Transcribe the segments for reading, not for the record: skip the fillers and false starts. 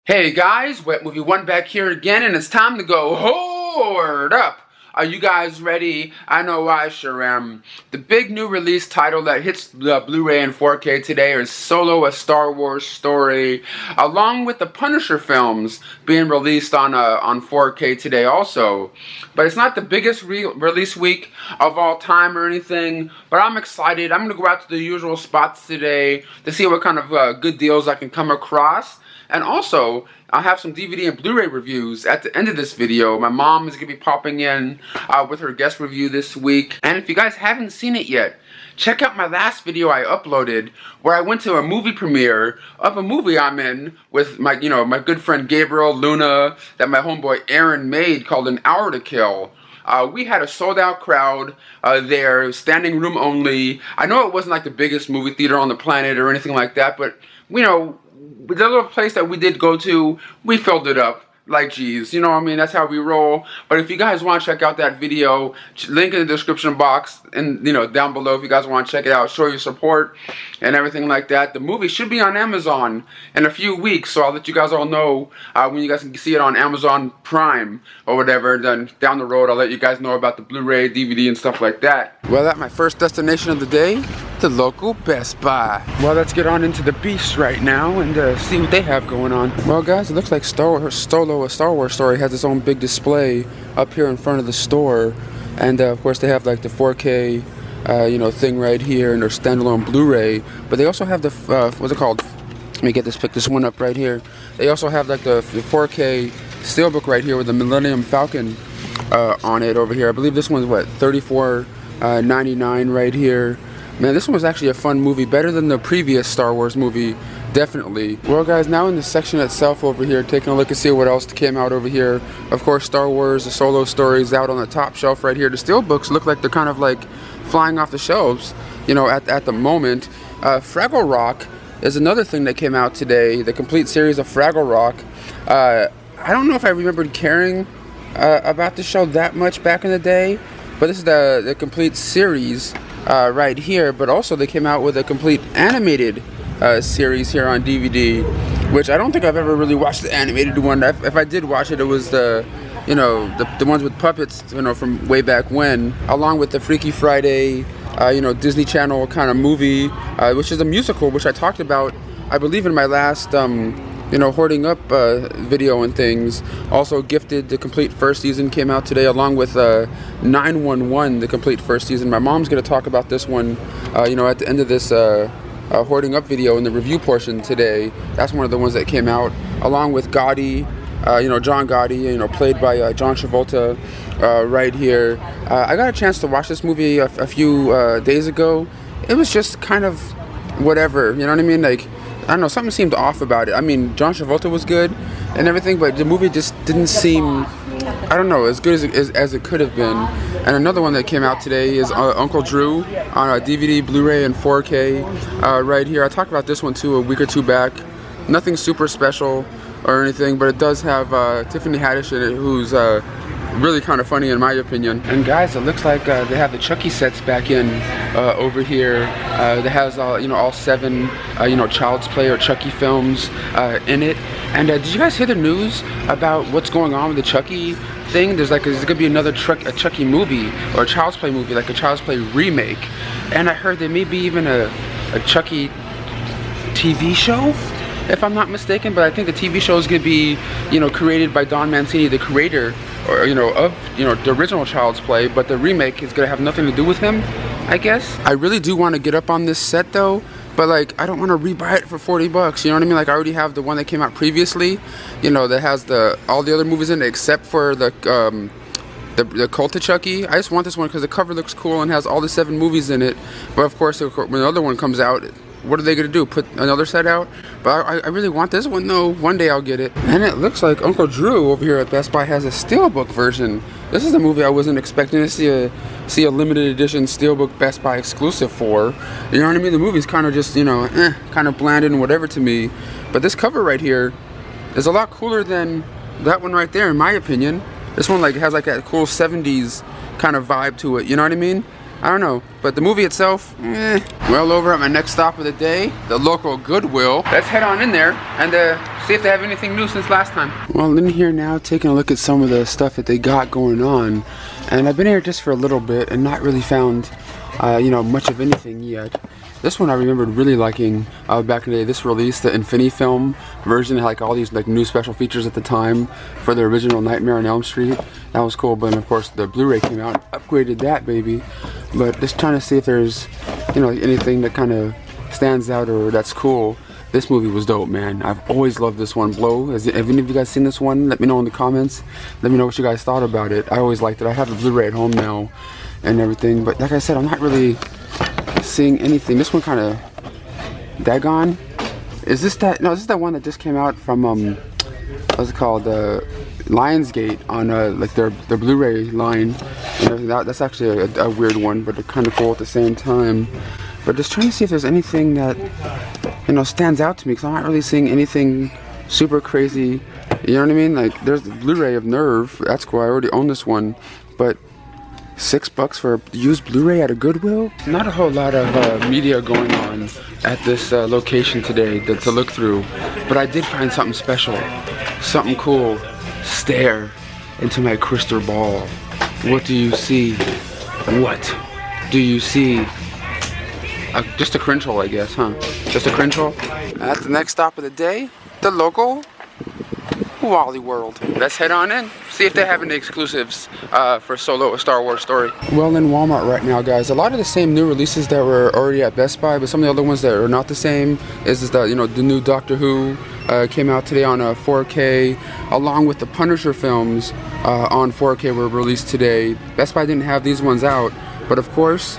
Hey guys, Wet Movie 1 back here again, and it's time to go hoard up. Are you guys ready? I know I sure am. The big new release title that hits the Blu-ray and 4K today is Solo: A Star Wars Story, along with the Punisher films being released on 4K today also. But it's not the biggest release week of all time or anything, but I'm excited. I'm going to go out to the usual spots today to see what kind of good deals I can come across. And also, I'll have some DVD and Blu-ray reviews at the end of this video. My mom is going to be popping in with her guest review this week. And if you guys haven't seen it yet, check out my last video I uploaded where I went to a movie premiere of a movie I'm in with my, my good friend Gabriel, Luna, that my homeboy Aaron made, called An Hour to Kill. We had a sold-out crowd there, standing room only. I know it wasn't like the biggest movie theater on the planet or anything like that, but, the little place that we did go to, we filled it up like geez, you know what I mean? That's how we roll. But if you guys want to check out that video, link in the description box and down below if you guys want to check it out, show your support and everything like that. The movie should be on Amazon in a few weeks, so I'll let you guys all know when you guys can see it on Amazon Prime or whatever. Then down the road, I'll let you guys know about the Blu-ray, DVD, and stuff like that. Well, at my first destination of the day, the local Best Buy. Well, let's get on into the beast right now and see what they have going on. Well, guys, it looks like Solo: A Star Wars Story has its own big display up here in front of the store, and of course they have like the 4K thing right here and their standalone Blu-ray, but they also have the what's it called? Let me pick this one up right here. They also have like the 4K steelbook right here with the Millennium Falcon on it over here. I believe this one's what, $34.99 right here. Man, this one was actually a fun movie, better than the previous Star Wars movie, definitely. Well, guys, now in the section itself over here, taking a look and see what else came out over here. Of course, Star Wars, the Solo stories out on the top shelf right here. The steelbooks look like they're kind of like flying off the shelves, at the moment. Fraggle Rock is another thing that came out today, the complete series of Fraggle Rock. I don't know if I remembered caring about the show that much back in the day, but this is the complete series right here. But also they came out with a complete animated series here on DVD, which I don't think I've ever really watched the animated one. If I did watch it, it was the ones with puppets, from way back when, along with the Freaky Friday, Disney Channel kind of movie, which is a musical, which I talked about, I believe, in my last Hoarding Up video and things. Also gifted the complete first season, came out today, along with 911, the complete first season. My mom's going to talk about this one, at the end of this Hoarding Up video in the review portion today. That's one of the ones that came out, along with Gotti, John Gotti, played by John Travolta, right here. I got a chance to watch this movie a few days ago. It was just kind of whatever, you know what I mean? Like, I don't know, something seemed off about it. I mean, John Travolta was good and everything, but the movie just didn't seem, I don't know, as good as it could have been. And another one that came out today is Uncle Drew on DVD, Blu-ray, and 4K right here. I talked about this one too a week or two back. Nothing super special or anything, but it does have Tiffany Haddish in it, who's really kind of funny in my opinion. And guys, it looks like they have the Chucky sets back in over here. That has all 7 Child's Play or Chucky films in it. And did you guys hear the news about what's going on with the Chucky thing? There's gonna be another Chucky movie, or a Child's Play movie, like a Child's Play remake. And I heard there may be even a Chucky TV show, if I'm not mistaken. But I think the TV show is gonna be created by Don Mancini, the creator, or of the original Child's Play, but the remake is gonna have nothing to do with him, I guess. I really do want to get up on this set though, but like I don't want to rebuy it for $40, you know what I mean? Like, I already have the one that came out previously, that has all the other movies in it except for the Cult of Chucky. I just want this one because the cover looks cool and has all the 7 movies in it. But of course, when the other one comes out, what are they going to do? Put another set out? But I really want this one though. One day I'll get it. And it looks like Uncle Drew over here at Best Buy has a steelbook version. This is a movie I wasn't expecting to see a limited edition steelbook Best Buy exclusive for. You know what I mean? The movie's kind of just, kind of bland and whatever to me. But this cover right here is a lot cooler than that one right there, in my opinion. This one has like that cool 70s kind of vibe to it. You know what I mean? I don't know, but the movie itself, Well, over at my next stop of the day, the local Goodwill. Let's head on in there and see if they have anything new since last time. Well, in here now, taking a look at some of the stuff that they got going on. And I've been here just for a little bit and not really found, you know, much of anything yet. This one I remembered really liking back in the day. This release, the Infinifilm version, had like all these like new special features at the time for the original Nightmare on Elm Street. That was cool, but of course the Blu-ray came out, upgraded that baby. But just trying to see if there's, you know, anything that kind of stands out or that's cool. This movie was dope, man. I've always loved this one. Blow. Have any of you guys seen this one? Let me know in the comments. Let me know what you guys thought about it. I always liked it. I have the Blu-ray at home now and everything. But like I said, I'm not really seeing anything. This one kind of daggone. Is this that? No, this is that one that just came out from what's it called? Lionsgate on like their Blu-ray line and everything. That's actually a weird one, but kind of cool at the same time. But just trying to see if there's anything that, you know, stands out to me, because I'm not really seeing anything super crazy. You know what I mean? Like there's the Blu-ray of Nerve. That's cool. I already own this one, but $6 for a used Blu-ray at a Goodwill? Not a whole lot of media going on at this location today to look through, but I did find something special, something cool. Stare into my crystal ball. What do you see? What do you see? Just a cringe hole, I guess, huh? Just a cringe hole? At the next stop of the day, the local Wally World. Let's head on in, see if they have any exclusives for Solo: A Star Wars Story. Well, in Walmart right now, guys, a lot of the same new releases that were already at Best Buy, but some of the other ones that are not the same is the, you know, the new Doctor Who came out today on 4K, along with the Punisher films on 4K were released today. Best Buy didn't have these ones out, but of course,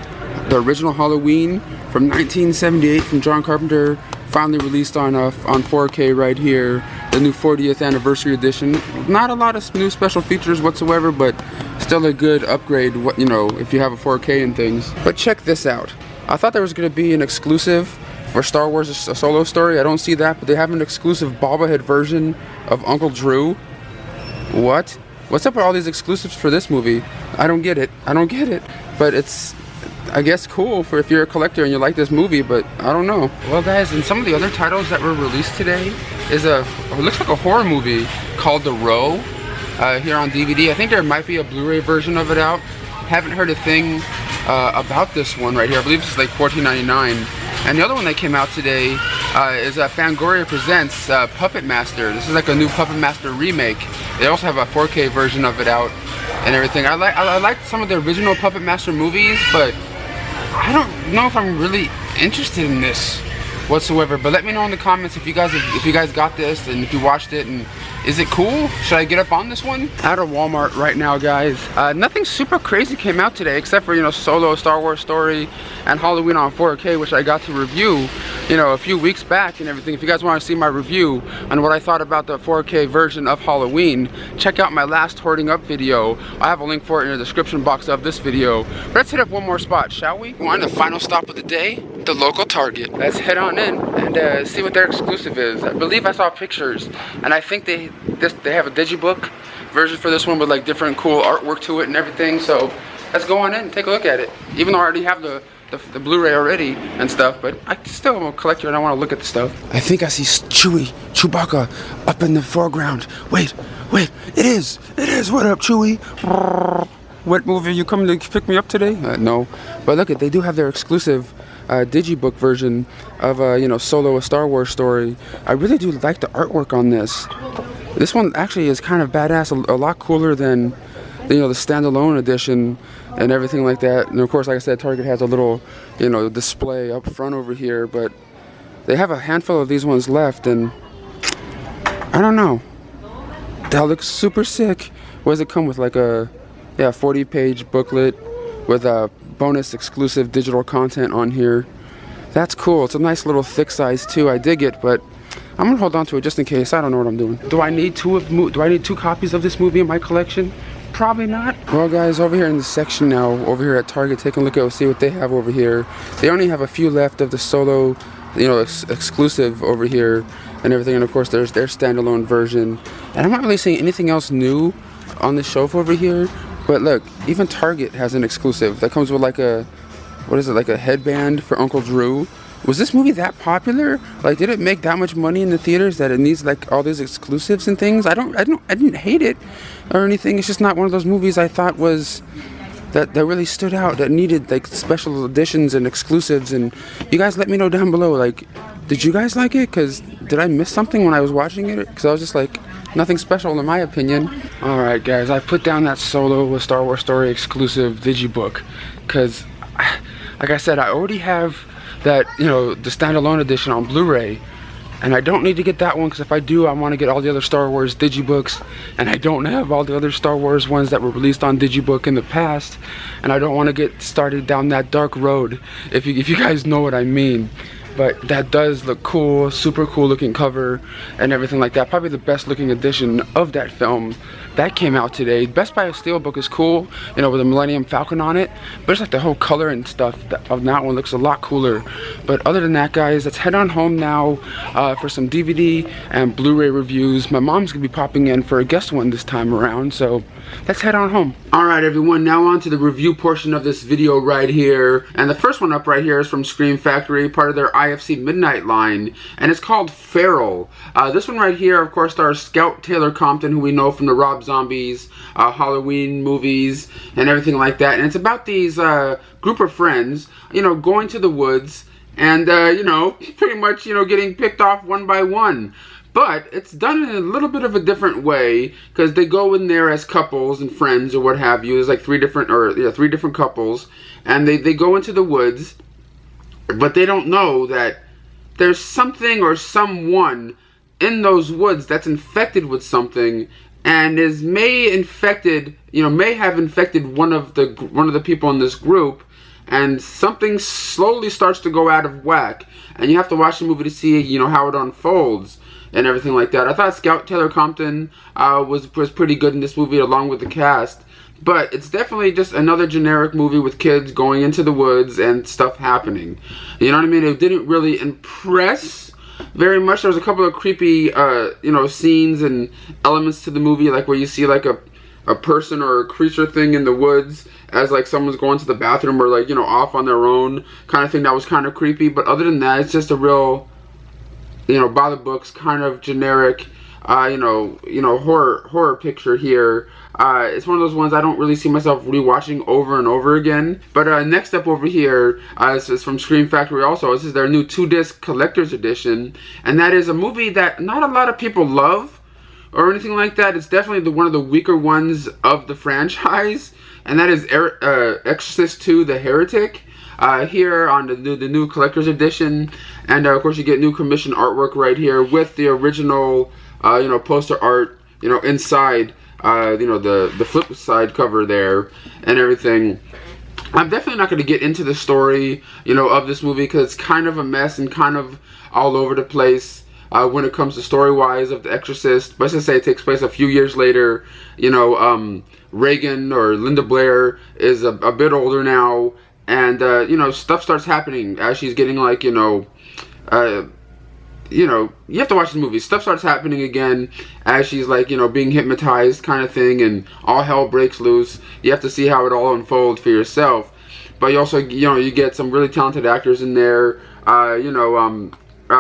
the original Halloween from 1978 from John Carpenter finally released on 4K right here. The new 40th anniversary edition. Not a lot of new special features whatsoever, but still a good upgrade, you know, if you have a 4K and things. But check this out. I thought there was going to be an exclusive for Star Wars: A Solo Story. I don't see that, but they have an exclusive bobblehead version of Uncle Drew. What? What's up with all these exclusives for this movie? I don't get it. I don't get it. But it's, I guess, cool for if you're a collector and you like this movie, but I don't know. Well, guys, and some of the other titles that were released today is it looks like a horror movie called The Row here on DVD. I think there might be a Blu-ray version of it out. Haven't heard a thing about this one right here. I believe it's like $14.99. And the other one that came out today is Fangoria Presents Puppet Master. This is like a new Puppet Master remake. They also have a 4K version of it out and everything. I like some of the original Puppet Master movies, but I don't know if I'm really interested in this whatsoever. But let me know in the comments if you guys got this and if you watched it, and is it cool? Should I get up on this one? Out of Walmart right now, guys. Nothing super crazy came out today except for, you know, Solo: Star Wars Story and Halloween on 4K, which I got to review, you know, a few weeks back and everything. If you guys want to see my review on what I thought about the 4K version of Halloween, check out my last Hoarding Up video. I have a link for it in the description box of this video. But let's hit up one more spot, shall we? We're on the final stop of the day, the local Target. Let's head on in and see what their exclusive is. I believe I saw pictures, and I think they have a digibook version for this one with like different cool artwork to it and everything. So let's go on in and take a look at it. Even though I already have the Blu-ray already and stuff, but I still am a collector and I want to look at the stuff. I think I see Chewbacca up in the foreground. Wait, it is. What up, Chewie? What movie are you coming to pick me up today? No, but look, they do have their exclusive digibook version of you know, Solo: A Star Wars Story. I really do like the artwork on this. This one actually is kind of badass, a lot cooler than, you know, the standalone edition and everything like that. And of course, like I said, Target has a little, you know, display up front over here, but they have a handful of these ones left, and I don't know. That looks super sick. What does it come with? Like a 40-page booklet with a bonus exclusive digital content on here. That's cool. It's a nice little thick size too. I dig it, but I'm gonna hold on to it just in case. I don't know what I'm doing. Do I need two copies of this movie in my collection? Probably not. Well, guys, over here in the section now, over here at Target, taking a look at, see what they have over here. They only have a few left of the Solo, you know, exclusive over here and everything. And of course, there's their standalone version. And I'm not really seeing anything else new on the shelf over here. But look, even Target has an exclusive that comes with like a, what is it, like a headband for Uncle Drew. Was this movie that popular? Like, did it make that much money in the theaters that it needs like all these exclusives and things? I didn't hate it or anything. It's just not one of those movies I thought was that really stood out, that needed like special editions and exclusives. And you guys let me know down below, like, did you guys like it? Because did I miss something when I was watching it? Because I was just like, nothing special in my opinion. Alright guys, I put down that Solo, a Star Wars Story exclusive digibook, because like I said, I already have that, you know, the standalone edition on Blu-ray, and I don't need to get that one, because if I do, I want to get all the other Star Wars digibooks, and I don't have all the other Star Wars ones that were released on digibook in the past, and I don't want to get started down that dark road, if you guys know what I mean. But that does look cool, super cool looking cover and everything like that. Probably the best looking edition of that film that came out today. Best Buy Steelbook is cool, you know, with a Millennium Falcon on it, but it's like the whole color and stuff of that one looks a lot cooler. But other than that, guys, let's head on home now for some DVD and Blu-ray reviews. My mom's gonna be popping in for a guest one this time around, so let's head on home. Alright everyone, now on to the review portion of this video right here. And the first one up right here is from Scream Factory, part of their IFC Midnight line, and it's called Feral. This one right here, of course, stars Scout Taylor Compton, who we know from the Rob Zombies, Halloween movies, and everything like that. And it's about these group of friends, you know, going to the woods and, you know, pretty much, you know, getting picked off one by one. But it's done in a little bit of a different way, because they go in there as couples and friends or what have you. There's like three different couples, and they go into the woods, but they don't know that there's something or someone in those woods that's infected with something, and may have infected one of the people in this group, and something slowly starts to go out of whack, and you have to watch the movie to see, you know, how it unfolds and everything like that. I thought Scout Taylor Compton was pretty good in this movie along with the cast. But it's definitely just another generic movie with kids going into the woods and stuff happening. You know what I mean? It didn't really impress very much. There was a couple of creepy, you know, scenes and elements to the movie, like where you see like a person or a creature thing in the woods as like someone's going to the bathroom or like, you know, off on their own kind of thing. That was kind of creepy. But other than that, it's just a real, you know, by the books kind of generic, you know, horror picture here. It's one of those ones I don't really see myself rewatching over and over again. But next up over here is from Scream Factory also. This is their new 2-disc collector's edition, and that is a movie that not a lot of people love or anything like that. It's definitely one of the weaker ones of the franchise, and that is Exorcist 2: The Heretic. Here on the new collector's edition, and of course you get new commission artwork right here with the original you know, poster art, you know, inside you know, the flip side cover there and everything. I'm definitely not going to get into the story, you know, of this movie, because it's kind of a mess and kind of all over the place when it comes to story-wise of The Exorcist. But let's just say it takes place a few years later. You know, Reagan or Linda Blair is a bit older now, and you know, stuff starts happening as she's getting like, you know, you have to watch the movie. Stuff starts happening again as she's like, you know, being hypnotized kind of thing, and all hell breaks loose. You have to see how it all unfolds for yourself. But you also, you know, you get some really talented actors in there. You know,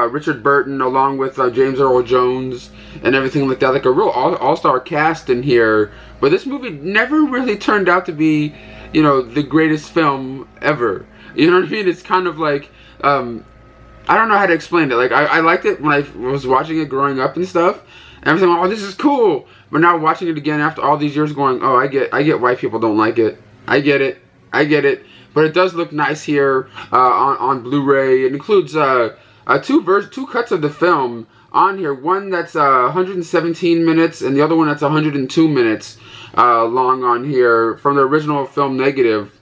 Richard Burton along with James Earl Jones and everything like that. Like a real all-star cast in here. But this movie never really turned out to be, you know, the greatest film ever. You know what I mean? It's kind of like, I don't know how to explain it. Like, I liked it when I was watching it growing up and stuff. And I was like, oh, this is cool. But now watching it again after all these years going, oh, I get why people don't like it. I get it. But it does look nice here on Blu-ray. It includes two cuts of the film on here. One that's 117 minutes and the other one that's 102 minutes long on here from the original film negative.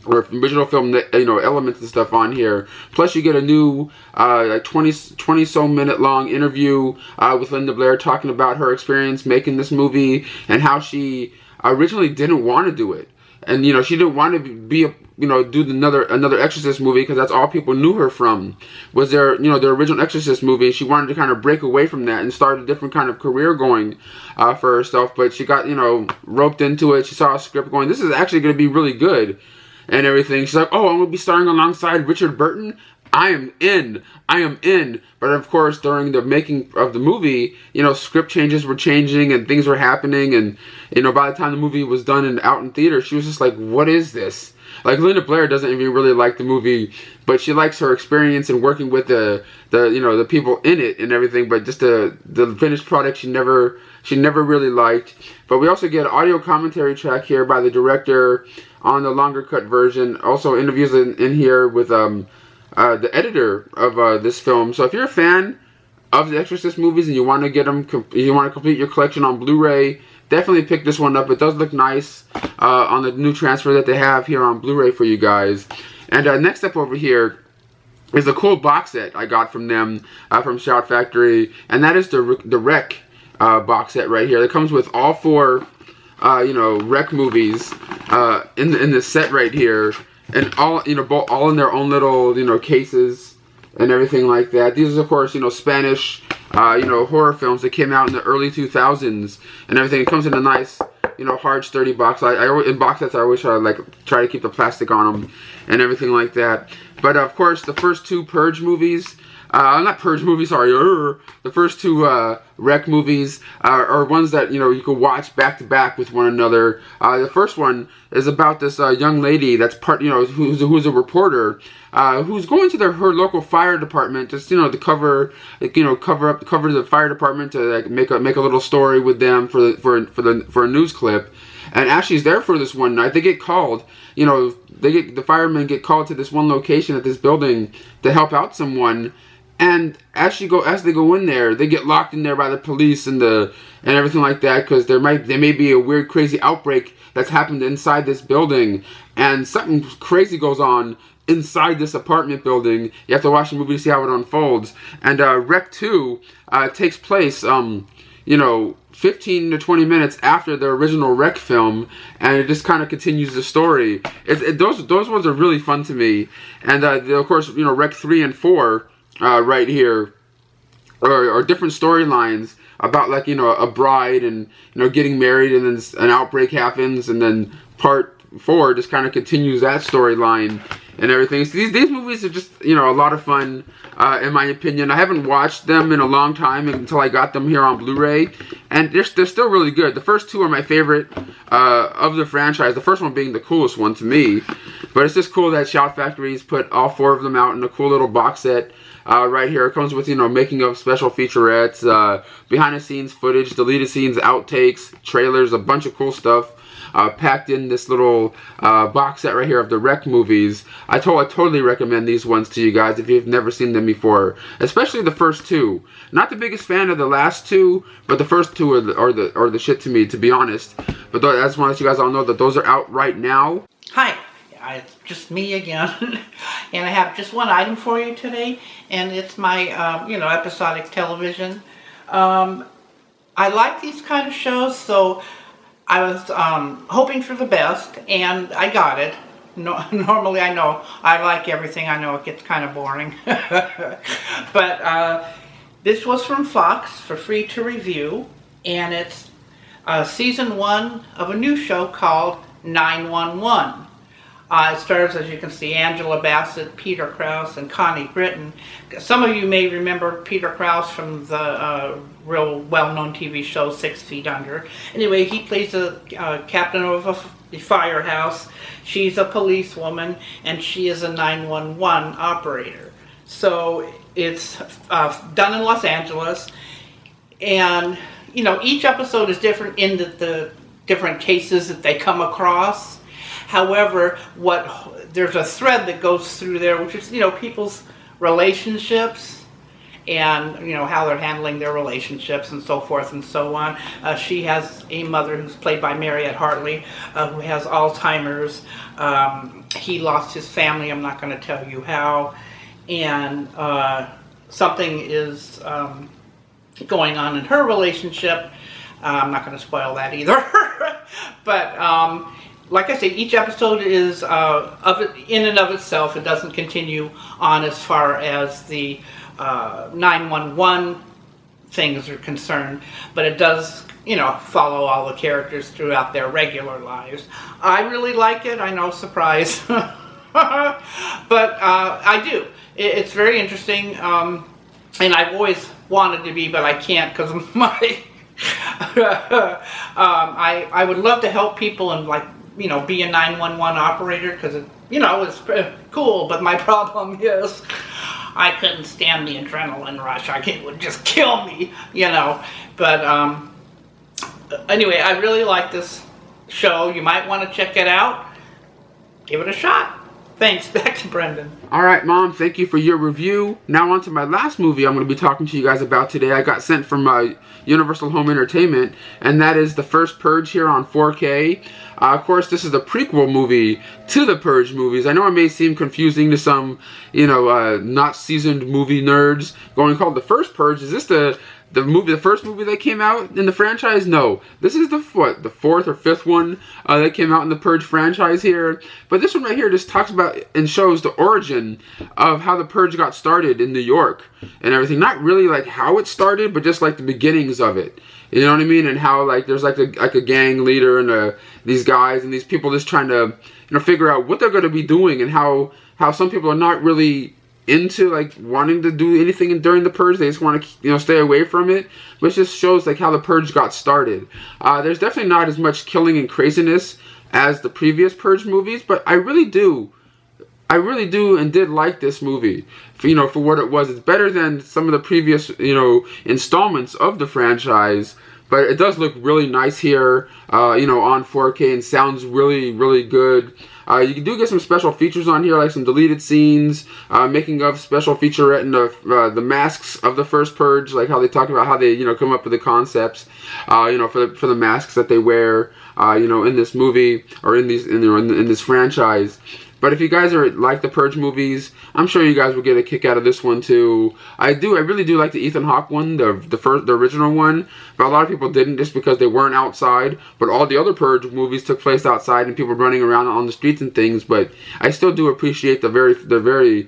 Or original film, you know, elements and stuff on here. Plus, you get a new, like 20 so minute long interview with Linda Blair talking about her experience making this movie and how she originally didn't want to do it, and you know, she didn't want to do another Exorcist movie, because that's all people knew her from, was their original Exorcist movie. And she wanted to kind of break away from that and start a different kind of career going for herself. But she got roped into it. She saw a script going, this is actually going to be really good and everything. She's like, oh, I'm going to be starring alongside Richard Burton. I am in. But of course, during the making of the movie, script changes were changing and things were happening. And, by the time the movie was done and out in theater, she was just like, what is this? Like, Linda Blair doesn't even really like the movie, but she likes her experience in working with the people in it and everything. But just the finished product, she never really liked. But we also get an audio commentary track here by the director on the longer cut version. Also interviews in here with the editor of this film. So if you're a fan of the Exorcist movies and you want to get them, you want to complete your collection on Blu-ray, definitely pick this one up. It does look nice on the new transfer that they have here on Blu-ray for you guys. And next up over here is a cool box set I got from them, from Shout Factory, and that is the Wreck box set right here. It comes with all 4 Wreck movies in this set right here. And all all in their own little cases and everything like that. These are, of course, Spanish horror films that came out in the early 2000s and everything. It comes in a nice hard sturdy box. In box sets I always try to keep the plastic on them and everything like that. But of course, the first 2 Purge movies. Not Purge movies, sorry. The first 2 Wreck movies are ones that you could watch back to back with one another. The first one is about this young lady that's who's a reporter who's going to her local fire department just to cover the fire department, to make a little story with them for a news clip. And as she's there for this one night, they get called. The firemen get called to this one location at this building to help out someone. And as they go in there, they get locked in there by the police and everything like that, because there may be a weird, crazy outbreak that's happened inside this building, and something crazy goes on inside this apartment building. You have to watch the movie to see how it unfolds. And Wreck 2 takes place 15 to 20 minutes after the original Wreck film, and it just kind of continues the story. Those ones are really fun to me. And of course, Wreck 3 and 4. Right here are different storylines about a bride and getting married, and then an outbreak happens, and then part 4 just kind of continues that storyline and everything. So these movies are just a lot of fun in my opinion. I haven't watched them in a long time until I got them here on Blu-ray, and they're still really good. The first 2 are my favorite of the franchise, the first one being the coolest one to me. But it's just cool that Shout Factory's put all 4 of them out in a cool little box set. Right here, it comes with making of special featurettes, behind the scenes footage, deleted scenes, outtakes, trailers, a bunch of cool stuff packed in this little box set right here of the Wreck movies. I totally recommend these ones to you guys if you've never seen them before, especially the first 2. Not the biggest fan of the last 2, but the first 2 are the shit to me, to be honest. But I just want to let you guys all know that those are out right now. Hi. It's just me again, and I have just one item for you today, and it's my, episodic television. I like these kind of shows, so I was hoping for the best, and I got it. Normally I know I like everything. I know it gets kind of boring, but this was from Fox for free to review, and it's season 1 of a new show called 911. It stars, as you can see, Angela Bassett, Peter Krause, and Connie Britton. Some of you may remember Peter Krause from the real well-known TV show 6 Feet Under. Anyway, he plays a captain of a firehouse. She's a policewoman, and she is a 911 operator. So it's done in Los Angeles, and each episode is different in the different cases that they come across. However, there's a thread that goes through there, which is, people's relationships and, how they're handling their relationships and so forth and so on. She has a mother who's played by Mariette Hartley, who has Alzheimer's. He lost his family, I'm not going to tell you how. And something is going on in her relationship. I'm not going to spoil that either. But like I say, each episode is in and of itself. It doesn't continue on as far as the 911 things are concerned, but it does, you know, follow all the characters throughout their regular lives. I really like it. I know, surprise. But I do. It's very interesting, and I've always wanted to be, but I can't because of my... I would love to help people and, like, you know, be a 911 operator, because it, you know, it's cool, but my problem is I couldn't stand the adrenaline rush. It would just kill me, you know. But anyway, I really like this show. You might want to check it out. Give it a shot. Thanks. Back to Brendan. All right, Mom, thank you for your review. Now on to my last movie I'm going to be talking to you guys about today. I got sent from Universal Home Entertainment, and that is The First Purge here on 4K. Of course, this is the prequel movie to the Purge movies. I know it may seem confusing to some, you know, not seasoned movie nerds, going called The First Purge. Is this the first movie that came out in the franchise? No, this is the fourth or fifth one that came out in the Purge franchise here. But this one right here just talks about and shows the origin of how the Purge got started in New York and everything. Not really like how it started, but just like the beginnings of it. You know what I mean? And how like there's like a gang leader and these guys and these people just trying to, you know, figure out what they're going to be doing, and how some people are not really into like wanting to do anything during the Purge. They just want to, you know, stay away from it, which just shows like how the Purge got started. There's definitely not as much killing and craziness as the previous Purge movies, but I really do and did like this movie for, you know, for what it was. It's better than some of the previous, you know, installments of the franchise, but it does look really nice here, you know, on 4K, and sounds really, really good. You do get some special features on here, like some deleted scenes, making of special featurette, and the masks of the First Purge, like how they talk about how they, you know, come up with the concepts, you know, for the masks that they wear, you know, in this movie or in this franchise. But if you guys are like the Purge movies, I'm sure you guys will get a kick out of this one too. I really do like the Ethan Hawke one, the original one. But a lot of people didn't, just because they weren't outside. But all the other Purge movies took place outside and people running around on the streets and things. But I still do appreciate the very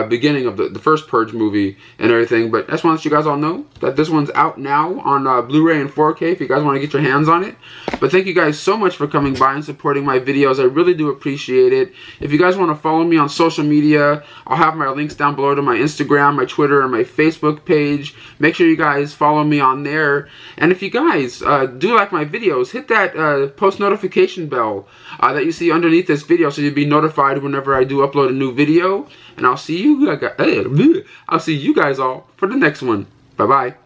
beginning of the first Purge movie and everything. But I just want to let you guys all know that this one's out now on Blu-ray and 4K if you guys want to get your hands on it. But thank you guys so much for coming by and supporting my videos. I really do appreciate it. If you guys want to follow me on social media, I'll have my links down below to my Instagram, my Twitter, and my Facebook page. Make sure you guys follow me on there. And if you guys do like my videos, hit that post notification bell that you see underneath this video, so you'll be notified whenever I do upload a new video. And I'll see you guys all for the next one. Bye-bye.